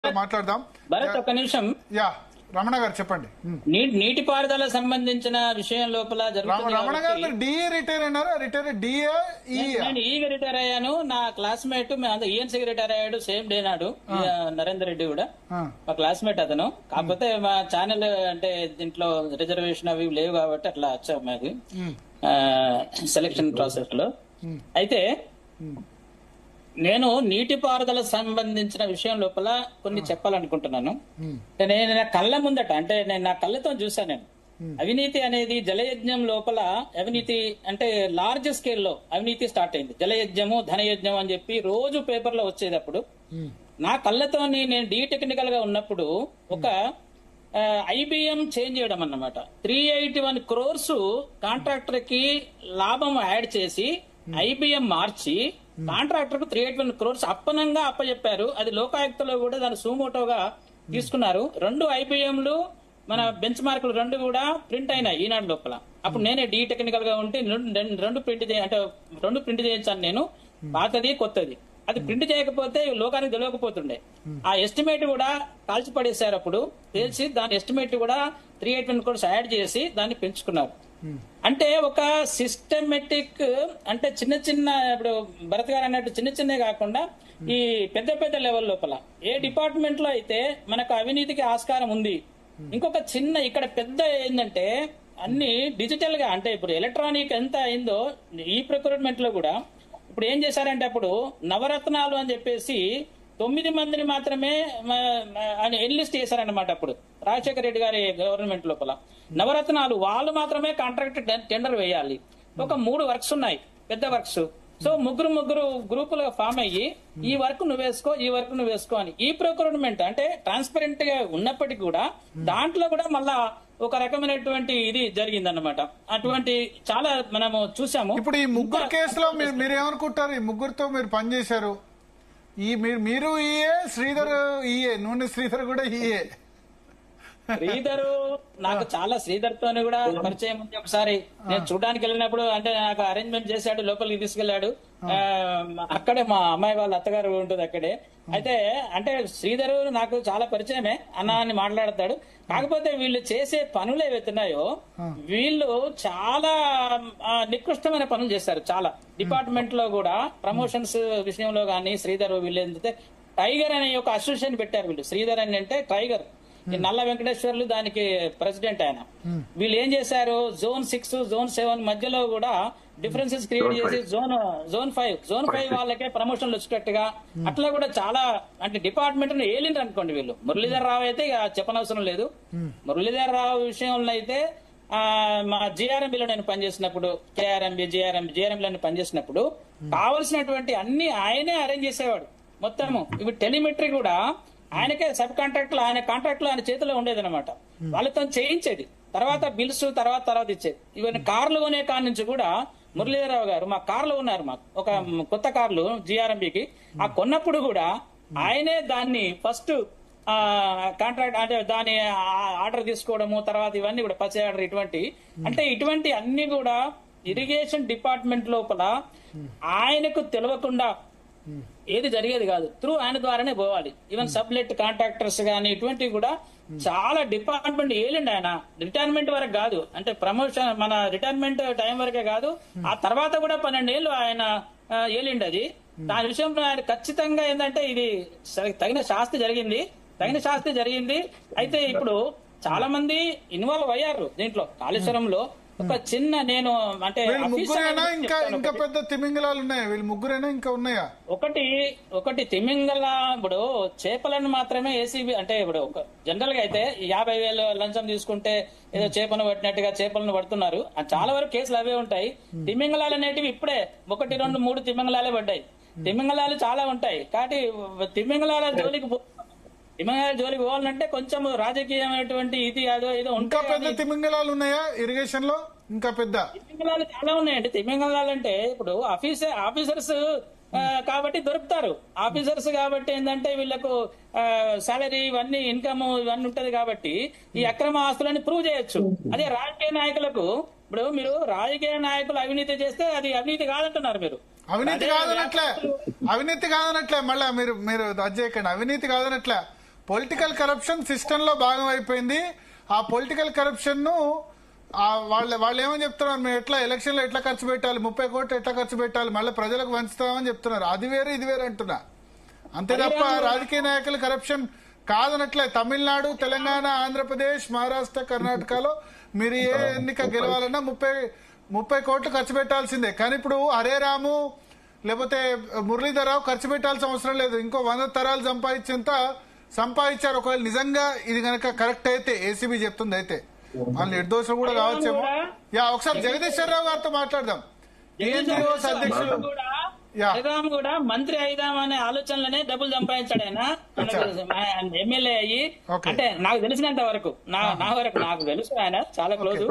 మాట్లాడదాం. భరత్ ఒక్క నిమిషం. యా రమణ గారు చెప్పండి. నీటిపారుదల సంబంధించిన విషయం లోపల రమణ గారు మీరు డిఏ రిటైర్ అయినారా? డిఏ నేను ఈగా రిటైర్ అయ్యాను. నా క్లాస్మేట్ ఈఎన్సీకి రిటైర్ అయ్యాడు సేమ్ డే నాడు. నరేందర్ రెడ్డి కూడా మా క్లాస్మేట్ అతను. కాకపోతే మా ఛానల్ అంటే దీంట్లో రిజర్వేషన్ అవి లేవు కాబట్టి అట్లా వచ్చాము మాది సెలక్షన్ ప్రాసెస్ లో. అయితే నేను నీటిపారుదల సంబంధించిన విషయం లోపల కొన్ని చెప్పాలనుకుంటున్నాను. నేను నా కళ్ళ ముందట అంటే నేను నా కళ్ళతో చూసాను. నేను అవినీతి అనేది జలయజ్ఞం లోపల అవినీతి అంటే లార్జ్ స్కేల్ లో అవినీతి స్టార్ట్ అయింది. జలయజ్ఞము ధనయజ్ఞం అని చెప్పి రోజు పేపర్ లో వచ్చేటప్పుడు నా కళ్ళతోని నేను డి టెక్నికల్ గా ఉన్నప్పుడు ఒక ఐబిఎం చేంజ్ చేయడం అన్నమాట. 381 crores కాంట్రాక్టర్ కి లాభం యాడ్ చేసి ఐబిఎం మార్చి కాంట్రాక్టర్ కు 381 crores అప్పనంగా అప్పచెప్పారు. అది లోకాయుక్తలో కూడా దాని సూమోటోగా తీసుకున్నారు. 2 ఐబిఎంలు మన బెంచ్ మార్కులు 2 కూడా ప్రింట్ అయినాయి ఈనాడు లోపల. అప్పుడు నేనే డి టెక్నికల్ గా ఉంటే రెండు ప్రింట్ చేయించాను నేను, పాతది కొత్తది. అది ప్రింట్ చేయకపోతే లోకానికి తెలియకపోతుండే. ఆ ఎస్టిమేట్ కూడా కాల్చి పడేశారు. అప్పుడు తెలిసి దాని ఎస్టిమేట్ కూడా 381 crores యాడ్ చేసి దాన్ని పెంచుకున్నారు. అంటే ఒక సిస్టమేటిక్ అంటే చిన్న చిన్న ఇప్పుడు భరత్ గారు అన్నట్టు చిన్న చిన్నవి కాకుండా ఈ పెద్ద పెద్ద లెవెల్ లోపల ఏ డిపార్ట్మెంట్ లో అయితే మనకు అవినీతికి ఆస్కారం ఉంది. ఇంకొక చిన్న ఇక్కడ పెద్ద ఏంటంటే అన్ని డిజిటల్ గా అంటే ఇప్పుడు ఎలక్ట్రానిక్ ఎంత అయిందో ఈ ప్రొక్యూర్మెంట్ లో కూడా ఇప్పుడు ఏం చేశారంటే అప్పుడు నవరత్నాలు అని చెప్పేసి 9 మందిని మాత్రమే ఎన్లిస్ట్ చేశారన్నమాట. అప్పుడు రాజశేఖర రెడ్డి గారి గవర్నమెంట్ లోపల నవరత్నాలు వాళ్ళు మాత్రమే కాంట్రాక్ట్ టెండర్ వేయాలి. ఒక 3 వర్క్స్ ఉన్నాయి, పెద్ద వర్క్స్. సో ముగ్గురు గ్రూపులుగా ఫామ్ అయ్యి ఈ వర్క్ నువ్వు వేసుకో, ఈ వర్క్ నువ్వు వేసుకో అని. ఈ ప్రొక్యూర్మెంట్ అంటే ట్రాన్స్పరెంట్ గా ఉన్నప్పటికీ కూడా దాంట్లో కూడా మళ్ళా ఒక రకమైనటువంటి ఇది జరిగిందన్నమాట. అటువంటి చాలా మనము చూసాము. ఇప్పుడు ఈ ముగ్గురు కేసులో మీరు ఏమనుకుంటారు? ఈ ముగ్గురుతో మీరు పనిచేశారు. మీరు ఈఏ, శ్రీధర్ ఈఏ, నూనె శ్రీధర్ కూడా ఈఏ. శ్రీధర్ నాకు చాలా శ్రీధర్ తోని కూడా పరిచయం ఉంది. ఒకసారి నేను చూడడానికి వెళ్ళినప్పుడు అంటే నాకు అరేంజ్మెంట్ చేశాడు, లోపలికి తీసుకెళ్లాడు. అక్కడే మా అమ్మాయి వాళ్ళ అత్తగారు ఉంటుంది అక్కడే. అయితే అంటే శ్రీధర్ నాకు చాలా పరిచయమే, అన్న అని మాట్లాడతాడు. కాకపోతే వీళ్ళు చేసే పనులు ఏవైతున్నాయో వీళ్ళు చాలా నికృష్టమైన పనులు చేస్తారు. చాలా డిపార్ట్మెంట్ లో కూడా ప్రమోషన్స్ విషయంలో గానీ శ్రీధర్ వీళ్ళు ఏంటంటే టైగర్ అనే ఒక అసోసియేషన్ పెట్టారు వీళ్ళు. శ్రీధర్ అని అంటే టైగర్, ఈ నల్ల వెంకటేశ్వర్లు దానికి ప్రెసిడెంట్ ఆయన. వీళ్ళు ఏం చేశారు, Zone 6, Zone 7 మధ్యలో కూడా డిఫరెన్సెస్ క్రియేట్ చేసి జోన్ 5 వాళ్ళకే ప్రమోషన్లు వచ్చేటట్టుగా అట్లా కూడా చాలా అంటే డిపార్ట్మెంట్ ఏలిండ్రు అనుకోండి వీళ్ళు. మురళీధర్ రావు అయితే ఇక చెప్పనవసరం లేదు. మురళీధర్ రావు విషయంలో అయితే మా జిఆర్ఎంబీలో నేను పనిచేసినప్పుడు జిఆర్ఎంబీలో నేను పనిచేసినప్పుడు కావలసినటువంటి అన్ని ఆయనే అరేంజ్ చేసేవాడు మొత్తము. ఇప్పుడు టెలిమెట్రీ కూడా ఆయనకే సబ్ కాంట్రాక్ట్ లో ఆయన కాంట్రాక్ట్ లో ఆయన చేతిలో ఉండేది అనమాట. వాళ్ళతో చేయించేది, తర్వాత బిల్స్ తర్వాత ఇచ్చేది. ఈవెన్ కార్లు కొనే కాడ నుంచి కూడా మురళీధరరావు గారు మా కార్లు ఉన్నారు, మాకు ఒక కొత్త కార్లు జిఆర్ఎంబీకి. ఆ కొన్నప్పుడు కూడా ఆయనే దాన్ని ఫస్ట్ కాంట్రాక్ట్ అంటే దాని ఆర్డర్ తీసుకోవడము, తర్వాత ఇవన్నీ కూడా పర్చేజ్ ఆర్డర్ ఇటువంటి అన్ని కూడా ఇరిగేషన్ డిపార్ట్మెంట్ లోపల ఆయనకు తెలియకుండా ఏది జరిగేది కాదు. త్రూ ఆయన ద్వారానే పోవాలి. ఈవెన్ సబ్లెట్ కాంట్రాక్టర్స్ గానీ ఇటువంటివి కూడా చాలా డిపార్ట్మెంట్ ఏలిండి ఆయన. రిటైర్మెంట్ వరకు కాదు, అంటే ప్రమోషన్ మన రిటైర్మెంట్ టైం వరకే కాదు, ఆ తర్వాత కూడా 12 ఏళ్ళు ఆయన ఏలిండి. అది దాని విషయంలో ఆయన ఖచ్చితంగా ఏంటంటే ఇది తగిన శాస్తి జరిగింది. అయితే ఇప్పుడు చాలా మంది ఇన్వాల్వ్ అయ్యారు దీంట్లో. కాళేశ్వరంలో ఒక చిన్న నేను అంటే ఇంకా పెద్ద తిమింగలాలు ఉన్నాయా? వీళ్ళు ముగ్గురైనా ఇంకా ఉన్నాయా? ఒకటి తిమింగల ఇప్పుడు చేపలను మాత్రమే ఏసీబీ అంటే ఇప్పుడు జనరల్ గా అయితే 50,000 లంచం తీసుకుంటే ఏదో చేపను పట్టినట్టుగా చేపలను పడుతున్నారు. చాలా వరకు కేసులు అవే ఉంటాయి. తిమింగలాలు అనేటివి ఇప్పుడే 1, 2, 3 తిమింగలాలే పడ్డాయి. తిమింగలాలు చాలా ఉంటాయి కాబట్టి తిమింగలాల జోలికి పోవాలంటే కొంచెం రాజకీయమైనటువంటి ఇది ఏదో ఇంకా పెద్ద తిమింగలాలు ఉన్నాయా ఇరిగేషన్ లో? ఇంకా పెద్ద తిమింగలాలు చాలా ఉన్నాయండి. తిమింగలాలు అంటే ఇప్పుడు ఆఫీసర్స్ కాబట్టి దొరుకుతారు. ఆఫీసర్స్ కాబట్టి ఏంటంటే వీళ్ళకు సాలరీ ఇవన్నీ ఇన్కమ్ ఇవన్నీ ఉంటది కాబట్టి ఈ అక్రమ ఆస్తులని ప్రూవ్ చేయొచ్చు. అదే రాజకీయ నాయకులకు ఇప్పుడు మీరు రాజకీయ నాయకులు అవినీతి చేస్తే అది అవినీతి కాదంటున్నారు మీరు. అవినీతి కాదనట్లే మళ్ళా మీరు అది చేయకండి. అవినీతి కాదనట్లే పొలిటికల్ కరప్షన్ సిస్టమ్ లో భాగం అయిపోయింది. ఆ పొలిటికల్ కరప్షన్ ను వాళ్ళు ఏమని చెప్తున్నారు, మేము ఎట్లా ఎలక్షన్ లో ఎట్లా ఖర్చు పెట్టాలి, 30 కోట్లు ఎట్లా ఖర్చు పెట్టాలి, మళ్ళీ ప్రజలకు పంచుతామని చెప్తున్నారు. అది వేరే ఇది వేరే అంటున్నా, అంతే తప్ప రాజకీయ నాయకులు కరప్షన్ కాదనట్లే. తమిళనాడు, తెలంగాణ, ఆంధ్రప్రదేశ్, మహారాష్ట్ర, కర్ణాటకలో మీరు ఏ ఎన్నిక గెలవాలన్నా 30 కోట్లు ఖర్చు పెట్టాల్సిందే. కానీ ఇప్పుడు హరే రాము లేకపోతే మురళీధరరావు ఖర్చు పెట్టాల్సిన అవసరం లేదు. ఇంకో 100 తరాలు సంపాదించారు. ఒకవేళ నిజంగా ఇది గనక కరెక్ట్ అయితే, ఏసీబీ చెప్తుంది అయితే, వాళ్ళు నిర్దోషులు కూడా కావచ్చేమో. ఒకసారి జగదీశ్వర్ రావు గారితో మాట్లాడదాం. టీఎన్జిఓస్ అధ్యక్షులు కూడా మంత్రి అయిదామనే ఆలోచనలోనే డబ్బులు సంపాదించాడు ఆయన, ఎమ్మెల్యే అయ్యి. అంటే నాకు తెలిసినంత వరకు, నాకు తెలుసు ఆయన చాలా క్లోజ్.